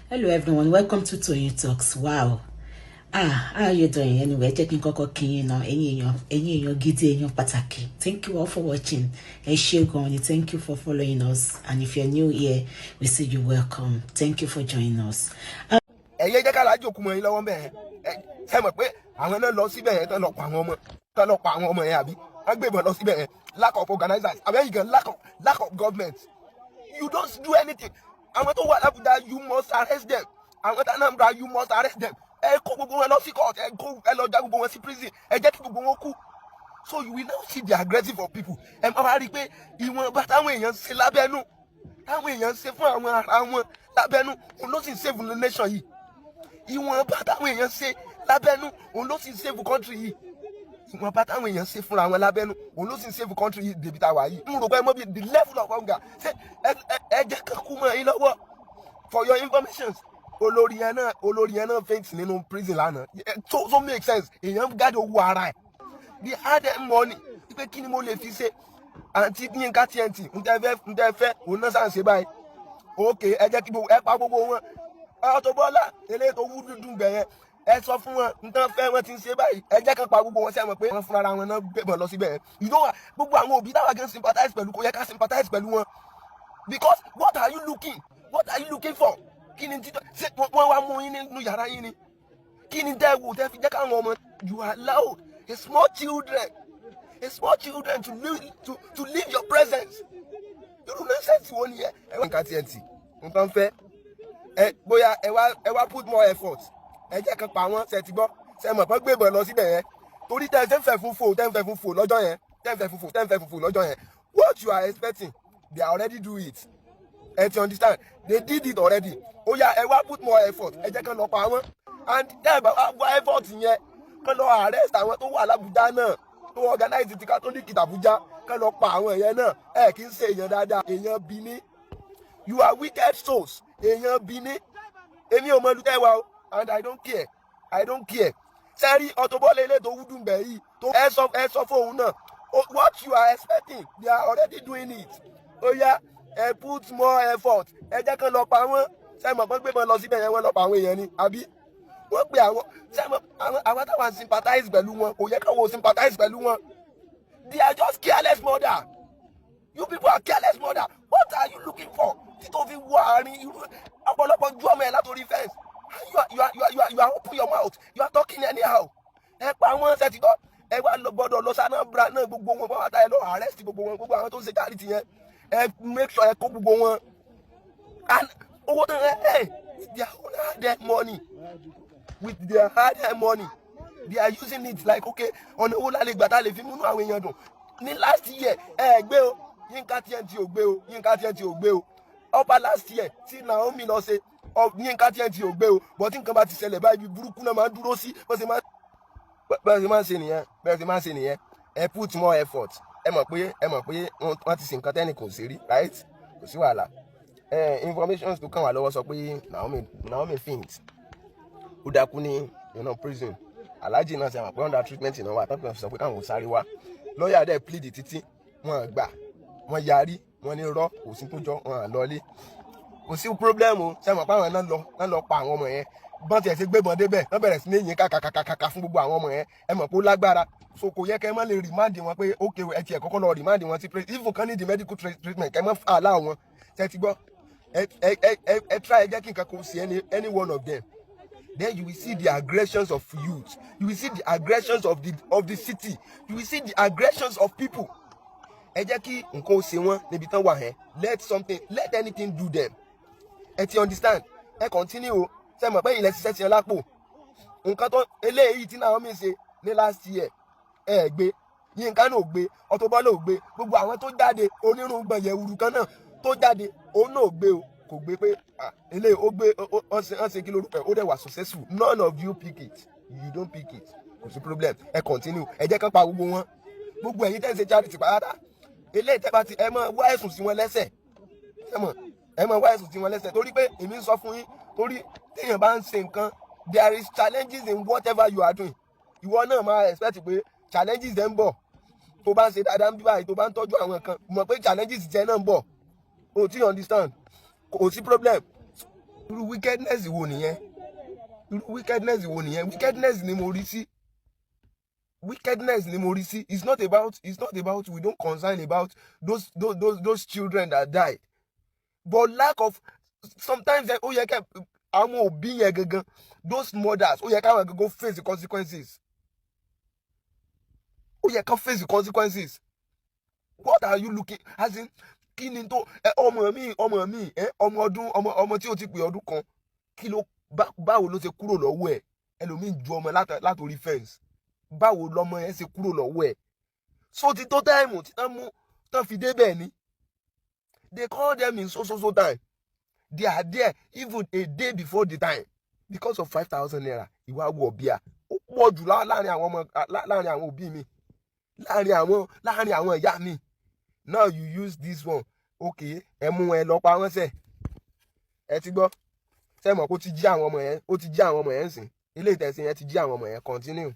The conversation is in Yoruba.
Hello everyone, welcome to Toyeen Talks. Wow. How are you doing? Anyway, checking koko kin now. Ẹ̀yin gidi èèyàn pàtàkì. Thank you all for watching. Thank you for following us. And if you're new here, we say you welcome. Thank you for joining us. Ẹ̀yẹ́ jẹ́ ká lájú òkú mọ́ yín lọ́wọ́ bẹ́ẹ̀. Ẹ mọ̀ pé àwọn náà lọ síbẹ̀ yẹn tán lọ pa àwọn ọmọ yẹn àbí wọ́n gbébọn lọ síbẹ̀ yẹn. Lack of organizers. American lack of government. You don't do anything. Àwọn tó wà lábùdá, you must arrest them. Àwọn tó Anambra, you must arrest them. Ẹ kó gbogbo wọn lọ sí court, ẹ lọ já gbogbo wọn sí prison, ẹ jẹ́ kí gbogbo wọn kú. So you will now see the aggressive of people. Ẹ máa wá rí i pé ìwọ̀nba táwọn èèyàn ṣe lábẹ́nú, táwọn èèyàn ṣe fún àwọn ara wọn lábẹ́nú, òun ló sì ń save the nation yìí. Ìwọ̀nba táwọn èèyàn ṣe lábẹ́nú, òun ló sì ń save country yìí. Ìwọ̀nba táwọn èèyàn ṣe fúnra wọn lábẹ́nú, òun ló sì ń save country yìí débi tá a wà yìí. N rò pé mo bí the level of hunger ṣe ẹ jẹ́ ká kú mọ́ yín lọ́wọ́. For your information, olórí yẹn náà faint nínú prison lánàá. So make sense. Èèyàn gáàdì owó ara ẹ̀. They had them money. Pé kí ni mo lè fi ṣe? Àǹtí Yínká TNT ń tẹ́ fẹ́ òun náà sàn ṣe báyìí. Okay, ẹ jẹ́ kí ẹ pa gbogbo wọn. Auto Bola eléyìí tó wú dúdú gbẹ̀yẹn. Ẹ sọ fún wọn ń tán fẹ́ wọn ti ń ṣe báyìí. Ẹ jẹ́ kán pa gbogbo wọn sí àmọ́ pé wọ́n fúnra wọn náà gbẹ̀bọ̀n lọ síbẹ̀. You know gbogbo àwọn òbí táwa gan sympathize pẹ̀lú kò yẹ ká sympathize pẹ̀lú wọn. Because what are you looking? What are you looking for? Kí ni títọ́ ṣé wọ́n wá mú yín nínú yàrá yín ni? Kí ni tẹ́ wò tẹ́ fi jẹ́ káwọn ọmọ you allow a small children to leave your presence. Irú nonsense wo ni yẹ? Ẹ wá nǹkan TNT nǹkan fẹ́ bóyá ẹ wá put more effort. Ẹ jẹ́ kan pa wọ́n ṣe ti gbọ́ ṣe mọ̀ pé gbébọn lọ síbẹ̀ yẹn torí tẹ́ ẹ fẹ́ fún fò lọ́jọ́ yẹn what you are expecting they already do it. Ẹ ti understand? They did it already. Ó yá ẹ wá put more effort. Ẹ jẹ́ kán lọ pa wọ́n. And tẹ́ ẹ bá wá effort yẹn kán lọ arrest àwọn tó wà l'Abuja náà tó organize ti Catholic t'Abuja kán lọ pa àwọn èèyàn náà. Ẹ kì í ṣe èèyàn dáadáa. Èèyàn bí ní. You are wicked souls. Èèyàn bí ní. Èmi ò mọ ìlú tẹ́ wà o. And I don't care. Sẹ́rí Auto Bola ilé tó wúdùn bẹ̀ yìí tó ẹ sọ fún òun náà. What you are expecting they are already doing it. Ó yá ẹ put more effort. Ẹ jẹ́ kán lọ pa wọ́n. Sẹ́mọ̀ pé gbébọn lọ síbẹ̀ yẹn wọ́n lọ pa àwọn èèyàn ni àbí wọ́n pe àwọn sẹ́mọ̀ àwọn táwọn sympathize pẹ̀lú wọn kò yẹ káwọn sympathize pẹ̀lú wọn. They are just careless murder. You people are careless murder. What are you looking for? Títò fi wọ àárín irú ọ̀pọ̀lọpọ̀ ju ọmọ ẹ̀ látòrí fence. You are open your mouth. You are talking anyhow. Ẹ pa wọ́n ṣe ti gbọ́. Ẹ wá gbọ́dọ̀ lọ sáná bra náà gbogbo wọn bá wà táyà lọ arrest gbogbo wọn gbogbo àwọn tó ń ṣe charity yẹn. Make sure ẹ kó gbogbo wọn. And owó tó ń their hard-earned money. With their hard-earned money. They are using it like okay ọ̀nà owó lálẹ́ gbàtà lè fi múnú àwọn èèyàn dùn. Ní last year gbé o Yínká TNT ò gbé o upper last year tí Naomi lọ ṣe Yínká TNT ò gbé o but tí nǹkan bá ti ṣẹlẹ̀ báyìí burúkú náà máa ń dúró sí bẹ́ẹ̀ sì máa ń ṣe nìyẹn ẹ put more effort ẹ mọ̀ pé wọ́n ti ṣe nǹkan tẹ́nì kò sí rí right kò sí wàhálà information tó kàn wá lọ́wọ́ sọ pé Naomi faint ó dákú ní prison Alhaji náà ṣe àwọn pé under treatment náà wà tọ́pẹ́ sọ pé káwọn ò sáré wá lọ́ọ̀yà dẹ̀ plead títí wọ́n gbà wọ́n yarí wọ́n ní rọ́ kò sí tó jọ wọ́n lọ́ọ́lé kò sí problem o ṣe mọ̀ pé àwọn náà lọ pa àwọn ọmọ yẹn bọ́n tiẹ̀ ṣe gbébọn débẹ̀ wọ́n bẹ̀rẹ̀ sí ní yín kàkàkàkà fún gbogbo àwọn ọmọ yẹn ẹ mọ̀ pé ó lágbára so kò yẹ kẹ́ ẹ má lè rìmáàdì wọn pé ok ẹ tiẹ̀ kọ́kọ́ lọ rìmáàdì wọn sí place if kan ní the medical treatment kẹ́ ẹ má fà á láwọn ṣe ti gbọ́ ẹ try ẹ jẹ́ kí nǹkan kò sí any one of them then you will see the aggressions of youth you will see the aggressions of the city you will see the aggressions of people ẹ jẹ́ kí nǹkan ó ṣe wọ́n níbi tán wà yẹn let anything do them ẹ ti understand ẹ continue o ṣe mọ̀ pé ilẹ̀ ṣiṣẹ́ ti ẹ lápò nǹkan tó eléyìí tí Naomi ṣe ní last year ẹ gbé Yínká náà gbé Auto Bola ò gbé gbogbo àwọn tó jáde onírúgbọ̀n yẹ̀wùrù kan náà tó jáde òun náà gbé o kò gbé pé eléyìí ó gbé ọ̀n ṣe kí lórúkọ ó dẹ̀ wà successful none of you pick it you don't pick it kò sí problem ẹ continue ẹ jẹ́ kán pa gbogbo wọn gbogbo ẹ̀yin tẹ́ ń ṣe charity pàápàá eléyìí tẹ́ bá ti ẹ máa wá ẹ̀sùn sí wọn lẹ́sẹ̀ ẹ máa wá ẹ̀sùn sí wọn lẹ́sẹ̀ torí pé èmi ń sọ fún yín torí téèyàn bá ń ṣe nǹkan there is challenges in whatever you are doing ìwọ náà máa expect pé challenges ẹ̀ ń bọ̀ tó bá ń ṣe dáadáa ń bí báyìí tó bá ń tọ́jú àwọn nǹkan mọ̀ pé challenges jẹ́ náà ń bọ̀ o ti understand kò sí problem irú wickedness wo nìyẹn? Irú wickedness wo nìyẹn? Wickedness ni mo rí sí. Wickedness ni mo rí sí. It's not about we don't concern about those children that died. But lack of sometimes ó yẹ kẹ́ àwọn òbí yẹn gangan, those mothers ó yẹ káwọn gangan face the consequences. Ó yẹ ká face the consequences. What are you looking as in kí ni tó ọmọ mi ọmọ ọdún ọmọ tí ó ti pè ọdún kan kí ló báwo ló ṣe kúrò lọ́wọ́ ẹ̀? Ẹlòmíì ju ọmọ látòrí fence. Báwo lọmọ yẹn ṣe kúrò lọ́wọ́ ẹ̀? So ti tó táìmù tí tán fi débẹ̀ ni. They call them in so time. They are there even a day before the time because of 5,000 naira. Ìwà wọ̀ bíà ó pọ̀ jù láàrin àwọn òbí mi, láàrin àwọn ìyá mi. Now you use this one. Okay, ẹ mú ẹ lọ pa wọ́n sẹ̀. Ẹ ti gbọ́? Ṣé mọ̀ kó ti jí àwọn ọmọ yẹn, ó ti jí àwọn ọmọ yẹn sìn. Ilé ìtẹ̀sìn yẹn ti jí àwọn ọmọ yẹn. Continue.